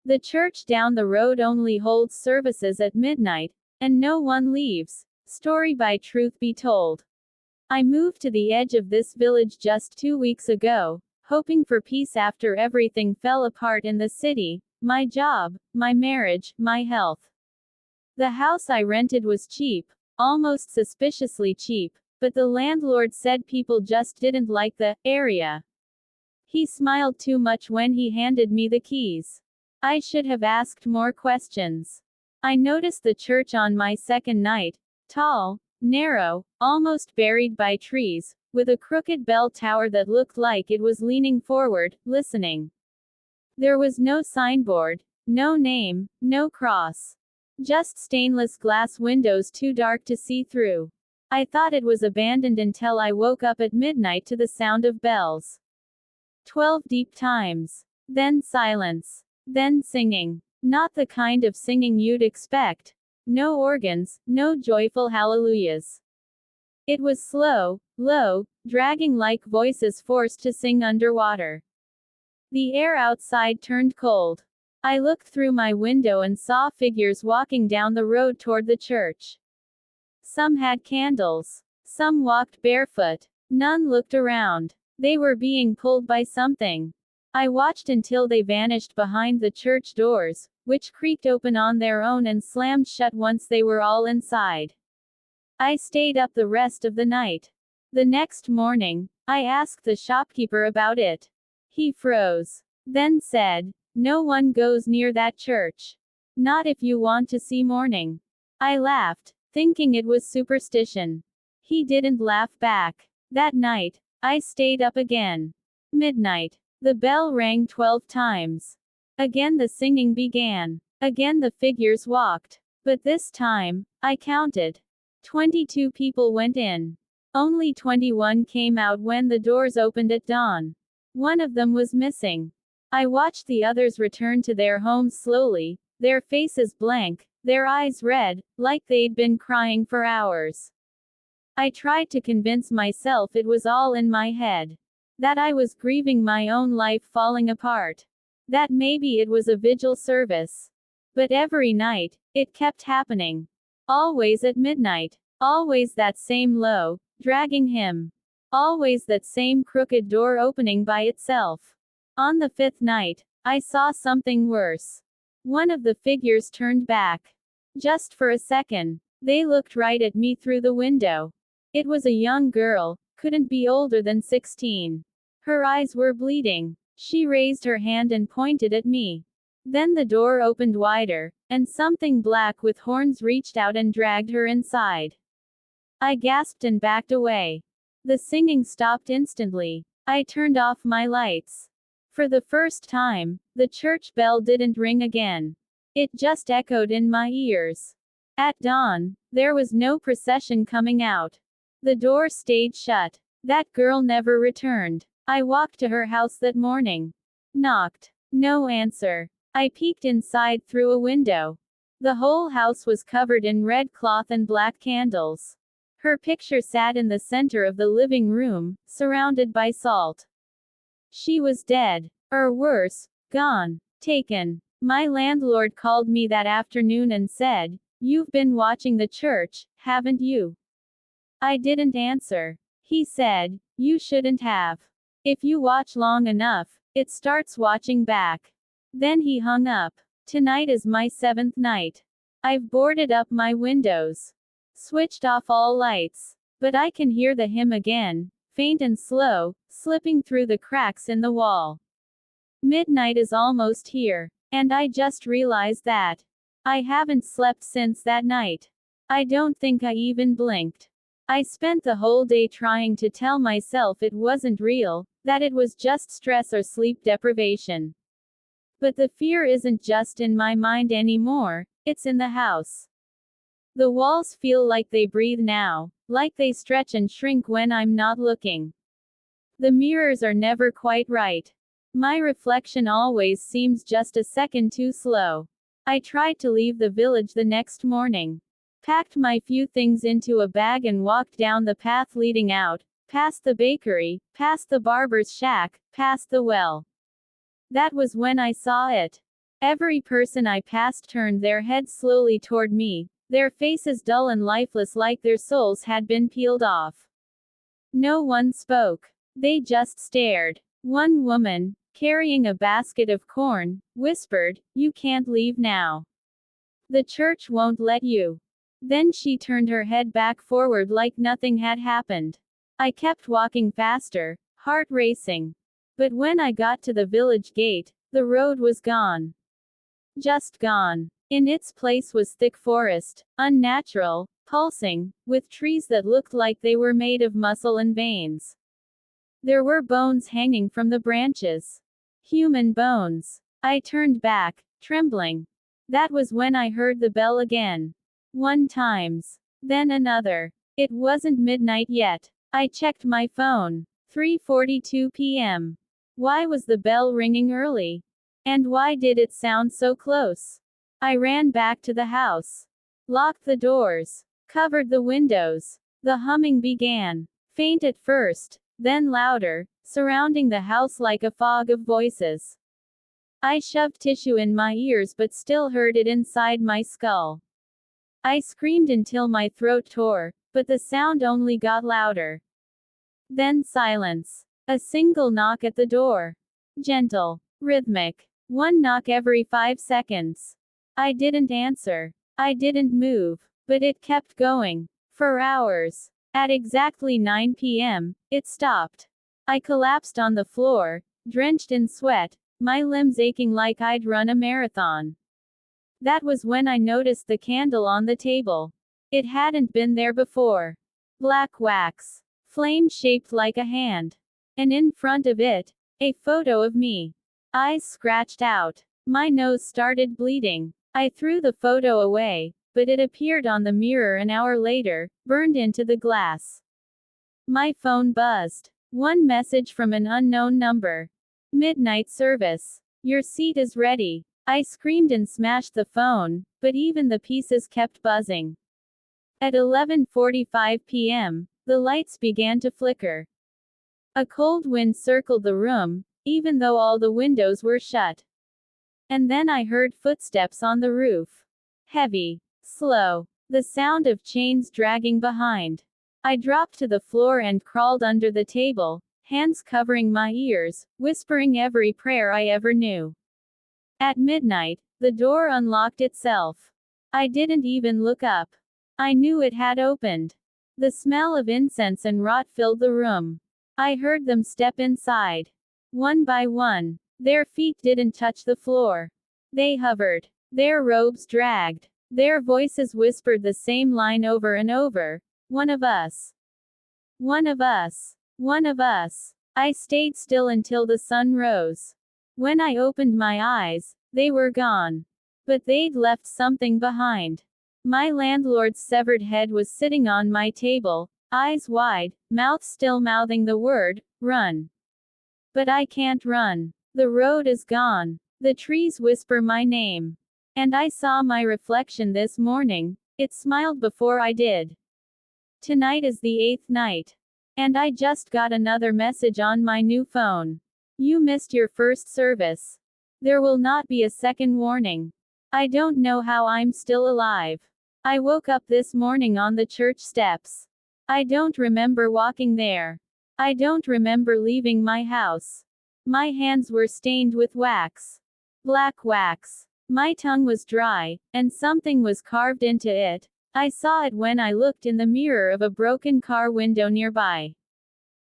The church down the road only holds services at midnight, and no one leaves. Story by Truth Be Told. I moved to the edge of this village just 2 weeks ago, hoping for peace after everything fell apart in the city: my job, my marriage, my health. The house I rented was cheap, almost suspiciously cheap, but the landlord said people just didn't like the area. He smiled too much when he handed me the keys. I should have asked more questions. I noticed the church on my second night: tall, narrow, almost buried by trees, with a crooked bell tower that looked like it was leaning forward, listening. There was no signboard, no name, no cross. Just stainless glass windows too dark to see through. I thought it was abandoned until I woke up at midnight to the sound of bells. 12 deep times. Then silence. Then singing. Not the kind of singing you'd expect. No organs, no joyful hallelujahs. It was slow, low, dragging like voices forced to sing underwater. The air outside turned cold. I looked through my window and saw figures walking down the road toward the church. Some had candles. Some walked barefoot. None looked around. They were being pulled by something. I watched until they vanished behind the church doors, which creaked open on their own and slammed shut once they were all inside. I stayed up the rest of the night. The next morning, I asked the shopkeeper about it. He froze. Then said, "No one goes near that church. Not if you want to see morning." I laughed, thinking it was superstition. He didn't laugh back. That night, I stayed up again. Midnight. The bell rang 12 times. Again the singing began. Again the figures walked. But this time, I counted. 22 people went in. Only 21 came out when the doors opened at dawn. One of them was missing. I watched the others return to their homes slowly, their faces blank, their eyes red, like they'd been crying for hours. I tried to convince myself it was all in my head. That I was grieving my own life falling apart. That maybe it was a vigil service. But every night, it kept happening. Always at midnight. Always that same low, dragging hymn. Always that same crooked door opening by itself. On the fifth night, I saw something worse. One of the figures turned back. Just for a second. They looked right at me through the window. It was a young girl, couldn't be older than 16. Her eyes were bleeding. She raised her hand and pointed at me. Then the door opened wider, and something black with horns reached out and dragged her inside. I gasped and backed away. The singing stopped instantly. I turned off my lights. For the first time, the church bell didn't ring again. It just echoed in my ears. At dawn, there was no procession coming out. The door stayed shut. That girl never returned. I walked to her house that morning. Knocked. No answer. I peeked inside through a window. The whole house was covered in red cloth and black candles. Her picture sat in the center of the living room, surrounded by salt. She was dead. Or worse, gone. Taken. My landlord called me that afternoon and said, "You've been watching the church, haven't you?" I didn't answer. He said, "You shouldn't have. If you watch long enough, it starts watching back." Then he hung up. Tonight is my 7th night. I've boarded up my windows. Switched off all lights. But I can hear the hymn again, faint and slow, slipping through the cracks in the wall. Midnight is almost here. And I just realized that. I haven't slept since that night. I don't think I even blinked. I spent the whole day trying to tell myself it wasn't real, that it was just stress or sleep deprivation. But the fear isn't just in my mind anymore, it's in the house. The walls feel like they breathe now, like they stretch and shrink when I'm not looking. The mirrors are never quite right. My reflection always seems just a second too slow. I tried to leave the village the next morning. Packed my few things into a bag and walked down the path leading out, past the bakery, past the barber's shack, past the well. That was when I saw it. Every person I passed turned their heads slowly toward me, their faces dull and lifeless like their souls had been peeled off. No one spoke. They just stared. One woman, carrying a basket of corn, whispered, "You can't leave now. The church won't let you." Then she turned her head back forward like nothing had happened. I kept walking faster, heart racing. But when I got to the village gate, the road was gone. Just gone. In its place was thick forest, unnatural, pulsing, with trees that looked like they were made of muscle and veins. There were bones hanging from the branches. Human bones. I turned back, trembling. That was when I heard the bell again. One times. Then another. It wasn't midnight yet. I checked my phone. 3:42 p.m. Why was the bell ringing early? And why did it sound so close? I ran back to the house. Locked the doors. Covered the windows. The humming began. Faint at first, then louder, surrounding the house like a fog of voices. I shoved tissue in my ears but still heard it inside my skull. I screamed until my throat tore, but the sound only got louder. Then silence. A single knock at the door. Gentle. Rhythmic. One knock every 5 seconds. I didn't answer. I didn't move. But it kept going. For hours. At exactly 9 p.m., it stopped. I collapsed on the floor, drenched in sweat, my limbs aching like I'd run a marathon. That was when I noticed the candle on the table. It hadn't been there before. Black wax. Flame shaped like a hand. And in front of it, a photo of me. Eyes scratched out. My nose started bleeding. I threw the photo away, but it appeared on the mirror an hour later, burned into the glass. My phone buzzed. One message from an unknown number. Midnight service. Your seat is ready. I screamed and smashed the phone, but even the pieces kept buzzing. At 11:45 p.m., the lights began to flicker. A cold wind circled the room, even though all the windows were shut. And then I heard footsteps on the roof. Heavy. Slow. The sound of chains dragging behind. I dropped to the floor and crawled under the table, hands covering my ears, whispering every prayer I ever knew. At midnight, the door unlocked itself. I didn't even look up. I knew it had opened. The smell of incense and rot filled the room. I heard them step inside. One by one. Their feet didn't touch the floor. They hovered. Their robes dragged. Their voices whispered the same line over and over. One of us. One of us. One of us. I stayed still until the sun rose. When I opened my eyes, they were gone. But they'd left something behind. My landlord's severed head was sitting on my table, eyes wide, mouth still mouthing the word, "Run." But I can't run. The road is gone. The trees whisper my name. And I saw my reflection this morning. It smiled before I did. Tonight is the 8th night. And I just got another message on my new phone. You missed your first service. There will not be a second warning. I don't know how I'm still alive. I woke up this morning on the church steps. I don't remember walking there. I don't remember leaving my house. My hands were stained with wax. Black wax. My tongue was dry, and something was carved into it. I saw it when I looked in the mirror of a broken car window nearby.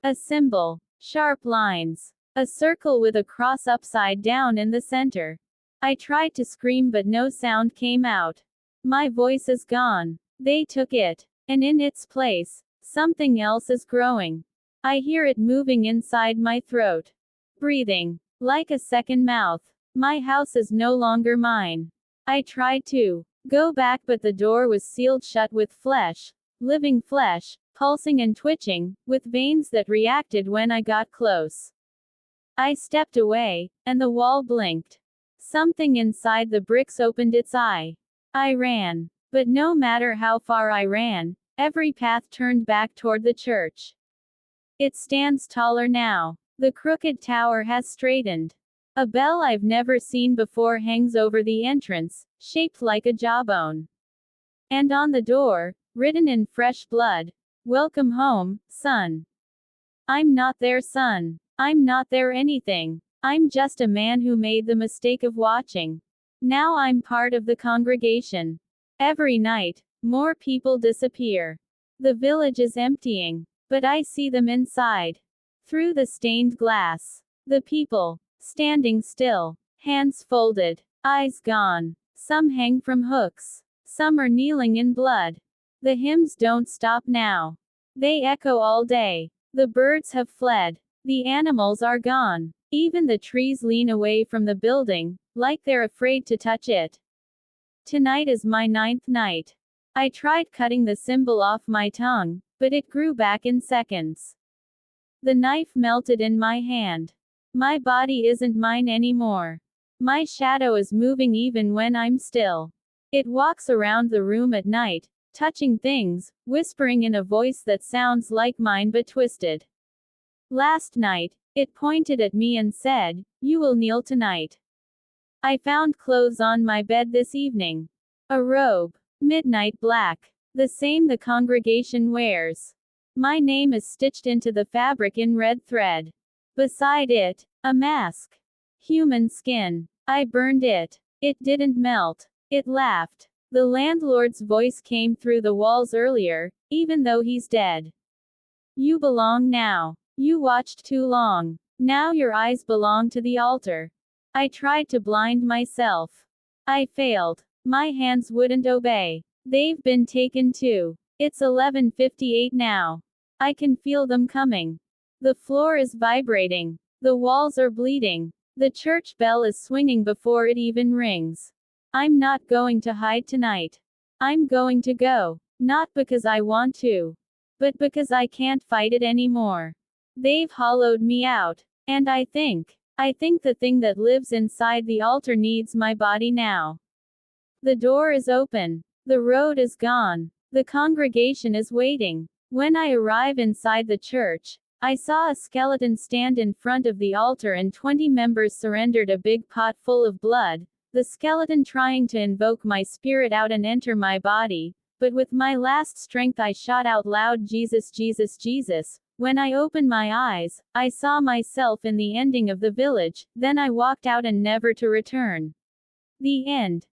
A symbol. Sharp lines. A circle with a cross upside down in the center. I tried to scream but no sound came out. My voice is gone. They took it. And in its place, something else is growing. I hear it moving inside my throat. Breathing. Like a second mouth. My house is no longer mine. I tried to go back but the door was sealed shut with flesh. Living flesh, pulsing and twitching, with veins that reacted when I got close. I stepped away, and the wall blinked. Something inside the bricks opened its eye. I ran. But no matter how far I ran, every path turned back toward the church. It stands taller now. The crooked tower has straightened. A bell I've never seen before hangs over the entrance, shaped like a jawbone. And on the door, written in fresh blood, "Welcome home, son." I'm not their son. I'm not their anything. I'm just a man who made the mistake of watching. Now I'm part of the congregation. Every night, more people disappear. The village is emptying, but I see them inside. Through the stained glass. The people, standing still, hands folded, eyes gone. Some hang from hooks. Some are kneeling in blood. The hymns don't stop now. They echo all day. The birds have fled. The animals are gone. Even the trees lean away from the building, like they're afraid to touch it. Tonight is my 9th night. I tried cutting the symbol off my tongue, but it grew back in seconds. The knife melted in my hand. My body isn't mine anymore. My shadow is moving even when I'm still. It walks around the room at night, touching things, whispering in a voice that sounds like mine but twisted. Last night, it pointed at me and said, "You will kneel tonight." I found clothes on my bed this evening. A robe. Midnight black. The same the congregation wears. My name is stitched into the fabric in red thread. Beside it, a mask. Human skin. I burned it. It didn't melt. It laughed. The landlord's voice came through the walls earlier, even though he's dead. "You belong now. You watched too long. Now your eyes belong to the altar." I tried to blind myself. I failed. My hands wouldn't obey. They've been taken too. It's 11:58 now. I can feel them coming. The floor is vibrating. The walls are bleeding. The church bell is swinging before it even rings. I'm not going to hide tonight. I'm going to go. Not because I want to, but because I can't fight it anymore. They've hollowed me out. And I think the thing that lives inside the altar needs my body now. The door is open. The road is gone. The congregation is waiting. When I arrive inside the church, I saw a skeleton stand in front of the altar and 20 members surrendered a big pot full of blood, the skeleton trying to invoke my spirit out and enter my body, but with my last strength I shot out loud, "Jesus, Jesus, Jesus." When I opened my eyes, I saw myself in the ending of the village, then I walked out and never to return. The end.